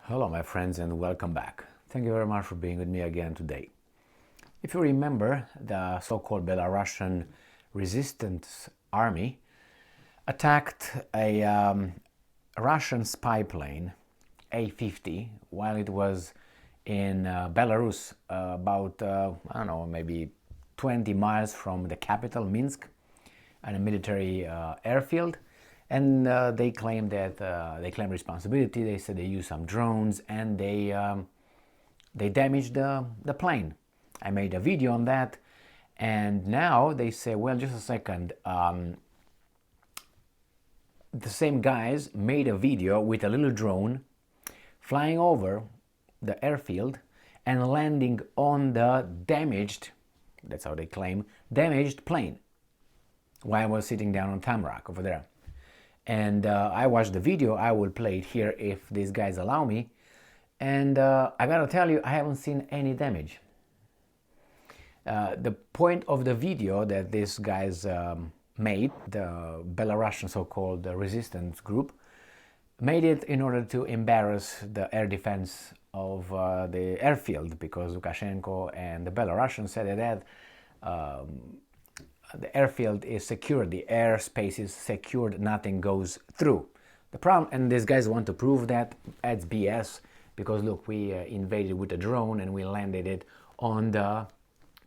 Hello my friends and welcome back. Thank you very much for being with me again today. If you remember, the so-called Belarusian resistance army attacked a Russian spy plane, A-50, while it was in Belarus, about, I don't know, maybe 20 miles from the capital, Minsk, and a military airfield. And they claim that they claim responsibility. They said they used some drones and they damaged the plane. I made a video on that, and now they say, well, just a second. The same guys made a video with a little drone flying over the airfield and landing on the damaged, that's how they claim, damaged plane while I was sitting down on Tamarack over there. And I watched the video. I will play it here if these guys allow me. And I gotta tell you, I haven't seen any damage. The point of the video that these guys made, the Belarusian so-called resistance group, made it in order to embarrass the air defense of the airfield, because Lukashenko and the Belarusians said that the airfield is secured, the airspace is secured, nothing goes through. The problem, and these guys want to prove that, that's BS, because look, we invaded with a drone and we landed it on the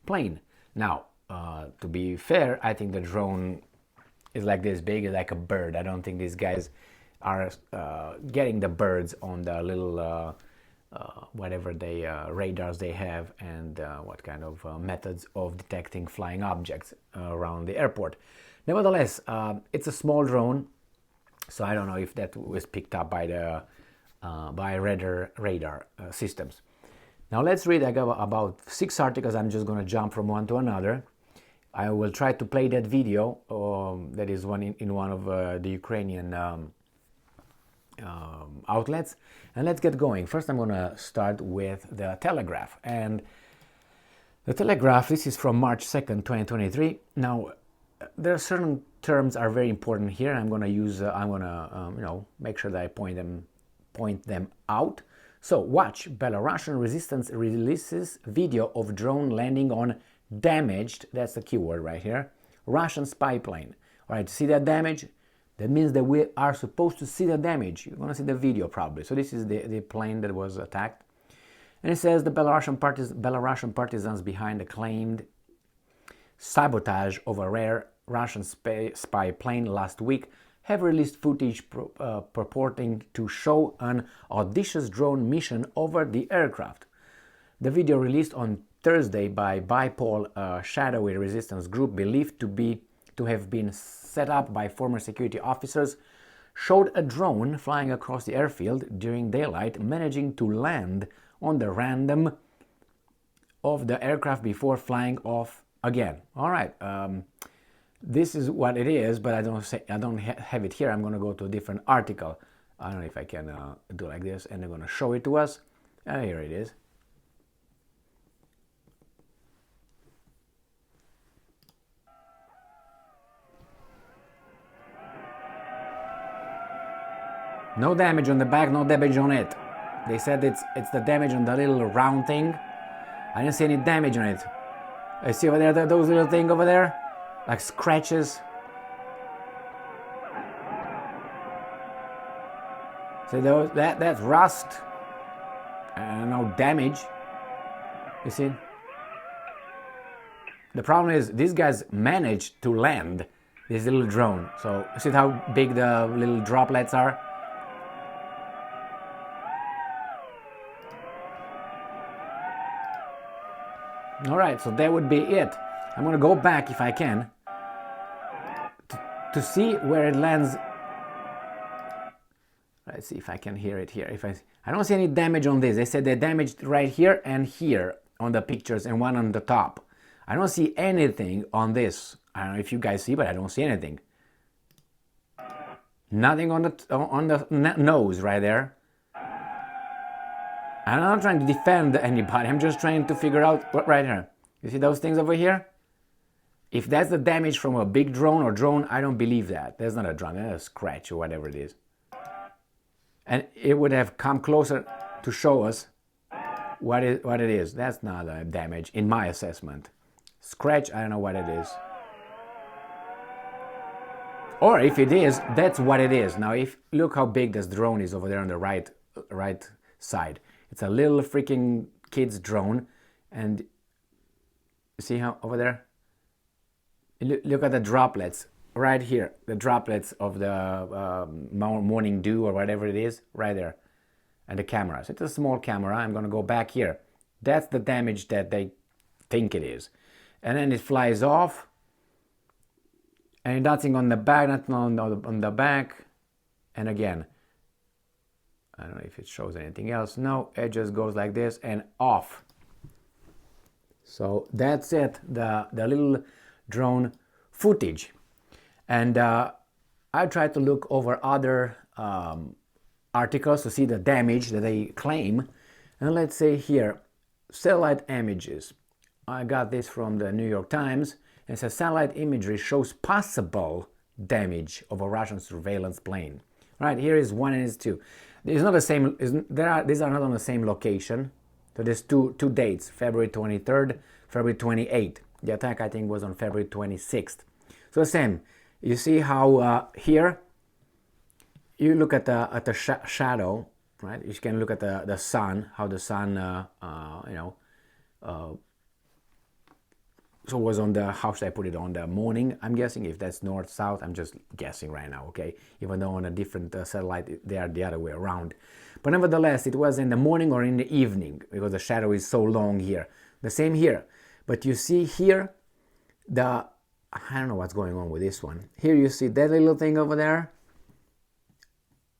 plane. Now, to be fair, I think the drone is like this big, like a bird. I don't think these guys are getting the birds on the little whatever they radars they have, and what kind of methods of detecting flying objects around the airport. Nevertheless, it's a small drone, so I don't know if that was picked up by the radar systems. Now let's read. I got about 6 articles. I'm just going to jump from one to another. I will try to play that video. That is one in one of the Ukrainian outlets, and let's get going. First, I'm going to start with the Telegraph, and the Telegraph, this is from March 2nd, 2023. Now, there are certain terms are very important here. I'm going to use, make sure that I point them out. So, watch, Belarusian resistance releases video of drone landing on damaged, that's the keyword right here, Russian spy plane. All right, see that damage? That means that we are supposed to see the damage. You're going to see the video probably. So this is the plane that was attacked. And it says the Belarusian partisans behind the claimed sabotage of a rare Russian spy plane last week have released footage purporting to show an audacious drone mission over the aircraft. The video, released on Thursday by Bipol, a shadowy resistance group believed to have been set up by former security officers, showed a drone flying across the airfield during daylight, managing to land on the random of the aircraft before flying off again. All right, this is what it is, but I don't have it here. I'm going to go to a different article. I don't know if I can do like this, and they're going to show it to us. Here it is. No damage on the back, no damage on it. They said it's the damage on the little round thing. I didn't see any damage on it. I see over there, those little things over there, like scratches. So that's rust and no damage. You see? The problem is these guys managed to land this little drone. So see how big the little droplets are? All right, so that would be it. I'm going to go back, if I can, to see where it lands. Let's see if I can hear it here. I don't see any damage on this. They said they damaged right here and here on the pictures, and one on the top. I don't see anything on this. I don't know if you guys see, but I don't see anything. Nothing on the nose right there. I'm not trying to defend anybody. I'm just trying to figure out what right here. You see those things over here? If that's the damage from a big drone, I don't believe that. That's not a drone, that's a scratch or whatever it is. And it would have come closer. to show us what it is. That's not a damage in my assessment. Scratch, I don't know what it is. Or if it is, that's what it is. Now, if look how big this drone is over there on the right side. It's a little freaking kid's drone, and you see how over there? Look at the droplets right here. The droplets of the morning dew or whatever it is, right there, and the camera. So it's a small camera. I'm gonna go back here. That's the damage that they think it is, and then it flies off. And nothing on the back, nothing on the back. And again, I don't know if it shows anything else. No, it just goes like this and off. So that's it, the little drone footage. And I tried to look over other articles to see the damage that they claim. And let's say here, satellite images. I got this from the New York Times. It says satellite imagery shows possible damage of a Russian surveillance plane. Right, here is one and is two. It's not the same. These are not on the same location. So there's two dates: February 23rd, February 28th. The attack I think was on February 26th. So the same. You see how here you look at the shadow, right? You can look at the sun, how the sun, so it was on the, how should I put it, on the morning, I'm guessing, if that's north, south, I'm just guessing right now, okay? Even though on a different satellite, they are the other way around. But nevertheless, it was in the morning or in the evening, because the shadow is so long here. The same here. But you see here, I don't know what's going on with this one. Here you see that little thing over there.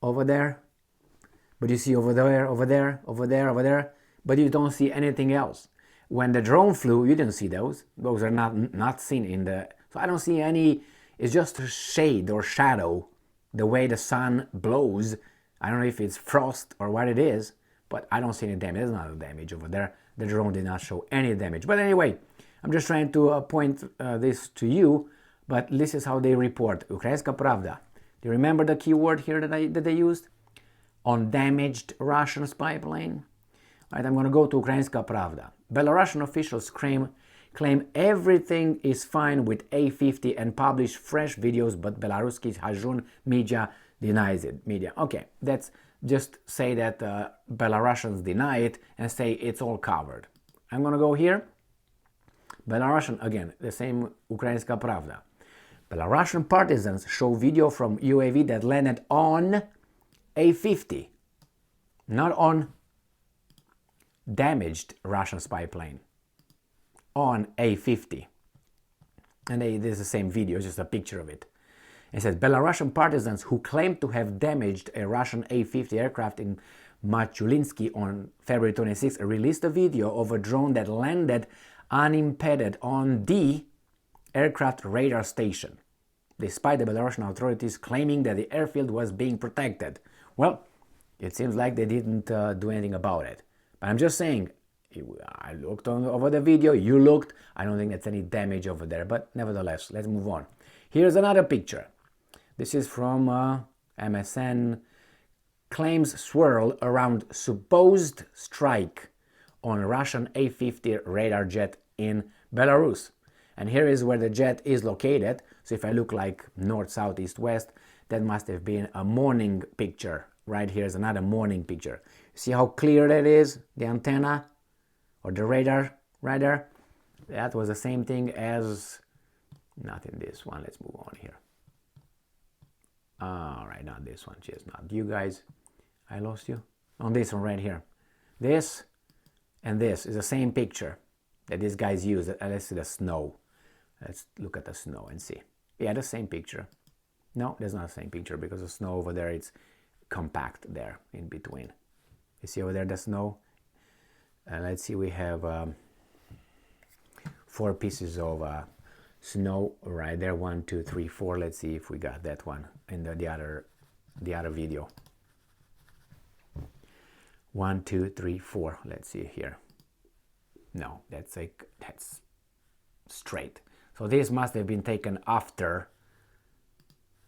But you see over there. But you don't see anything else. When the drone flew, you didn't see those. Those are not seen in the... So I don't see any... It's just a shade or shadow, the way the sun blows. I don't know if it's frost or what it is, but I don't see any damage. There's not a damage over there. The drone did not show any damage. But anyway, I'm just trying to point this to you, but this is how they report. Ukrainska Pravda. Do you remember the keyword here that they used? On damaged Russian spy plane? Right, I'm going to go to Ukrainska Pravda. Belarusian officials claim everything is fine with A-50 and publish fresh videos, but Belarusian Hajun media denies it. Okay, let's just say that Belarusians deny it and say it's all covered. I'm going to go here. Belarusian, again, the same Ukrainska Pravda. Belarusian partisans show video from UAV that landed on A-50, not on damaged Russian spy plane, on A-50. And this is the same video, just a picture of it. It says Belarusian partisans who claim to have damaged a Russian A-50 aircraft in Machulinsky on February 26 released a video of a drone that landed unimpeded on the aircraft radar station, despite the Belarusian authorities claiming that the airfield was being protected. Well, it seems like they didn't do anything about it. But I'm just saying, I looked over the video, you looked, I don't think that's any damage over there, but nevertheless, let's move on. Here's another picture. This is from MSN. Claims swirl around supposed strike on Russian A-50 radar jet in Belarus. And here is where the jet is located. So if I look like north, south, east, west, that must have been a morning picture. Right here is another morning picture. See how clear that is, the antenna or the radar right there? That was the same thing as, not in this one, let's move on here. All right, not this one, just not you guys. I lost you. On this one right here. This and this is the same picture that these guys use. Let's see the snow. Let's look at the snow and see. Yeah, the same picture. No, that's not the same picture because the snow over there, it's compact there in between. You see over there the snow? Let's see, we have 4 pieces of snow right there. 1, 2, 3, 4. Let's see if we got that one in the other video. 1, 2, 3, 4. Let's see here. No, that's straight. So this must have been taken after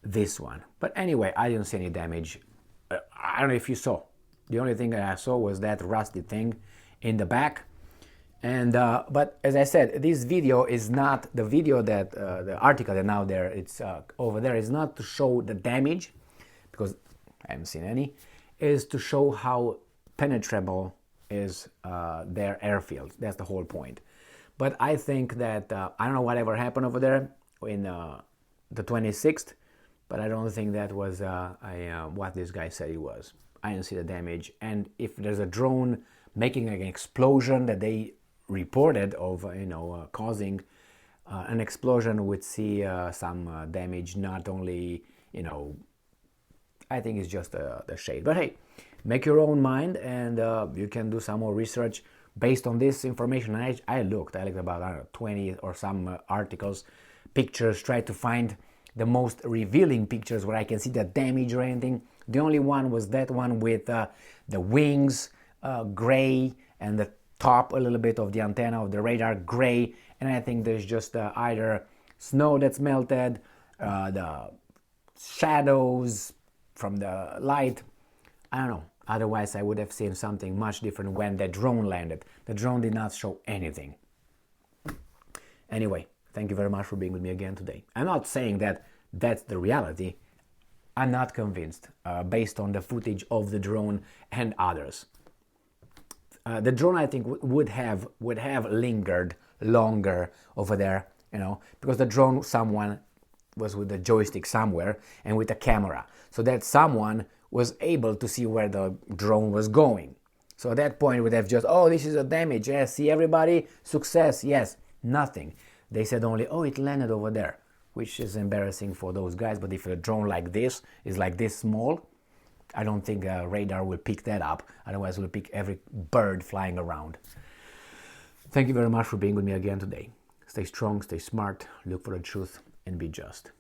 this one. But anyway, I didn't see any damage. I don't know if you saw. The only thing that I saw was that rusty thing in the back. And but as I said, this video is not the video that the article that now there it's over there is not to show the damage, because I haven't seen any, is to show how penetrable is their airfield. That's the whole point. But I think that I don't know whatever happened over there in the 26th, but I don't think that was what this guy said it was. I didn't see the damage. And if there's a drone making an explosion that they reported of, causing an explosion, would see some damage. Not only, I think it's just the shade. But hey, make your own mind, and you can do some more research based on this information. I looked about, I don't know, 20 or some articles, pictures, tried to find the most revealing pictures where I can see the damage or anything. The only one was that one with the wings gray and the top a little bit of the antenna of the radar gray, and I think there's just either snow that's melted, the shadows from the light, I don't know. Otherwise I would have seen something much different when the drone landed. The drone did not show anything. Anyway, thank you very much for being with me again today. I'm not saying that that's the reality. I'm not convinced based on the footage of the drone and others. The drone, I think, would have lingered longer over there, because the drone, someone was with the joystick somewhere and with a camera, so that someone was able to see where the drone was going. So at that point, would have just, oh, this is a damage. Yes, see everybody, success. Yes, nothing. They said only, oh, it landed over there, which is embarrassing for those guys. But if a drone like this is like this small, I don't think a radar will pick that up. Otherwise, we'll pick every bird flying around. Thank you very much for being with me again today. Stay strong, stay smart, look for the truth, and be just.